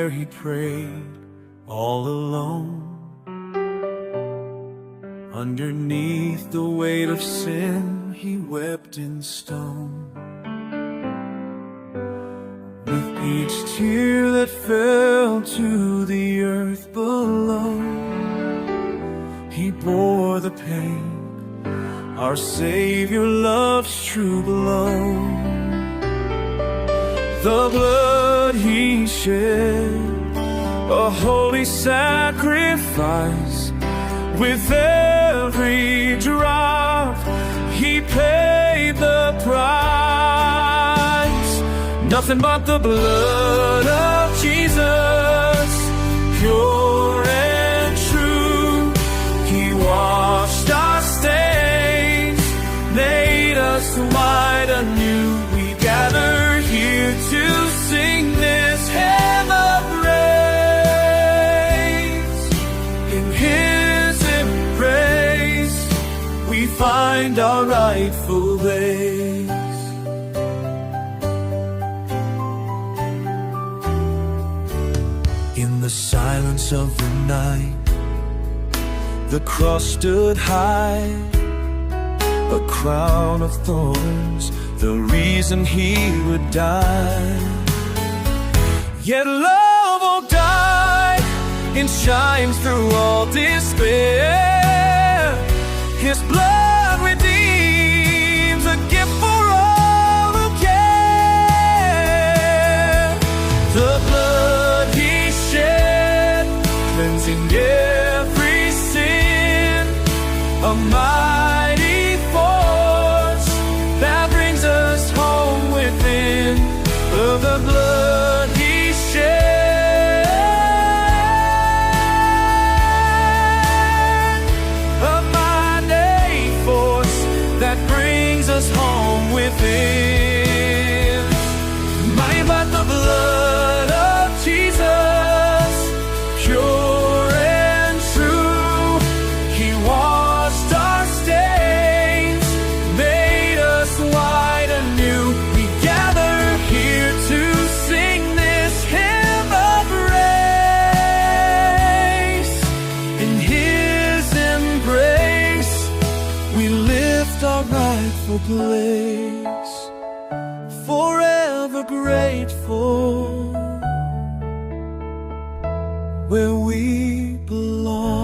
where he prayed all alone. Underneath the weight of sin, he wept in stone. With each tear that fell to the earth below, he bore the pain our Savior love's true blow. The blood he shed, a holy sacrifice. With every drop, he paid the price. Nothing but the blood of Jesus, pure and true. He washed our stains, made us white anew. We gather here to sing this hymn of praise. In his embrace, we find our rightful place. In the silence of the night, the cross stood high, a crown of thorns, the reason he would die. Yet love won't die, it shines through all despair. His blood redeems, a gift for all who care. The blood he shed, cleansing every sin, a mighty force that brings us home within. Of the blood he shed, a mighty force that brings us home within. Mighty but the blood of Jesus, pure and true. He washed our stains, made us white anew. We gather here to sing this hymn of praise. In his embrace, we lift our rightful place, forever grateful, where we belong.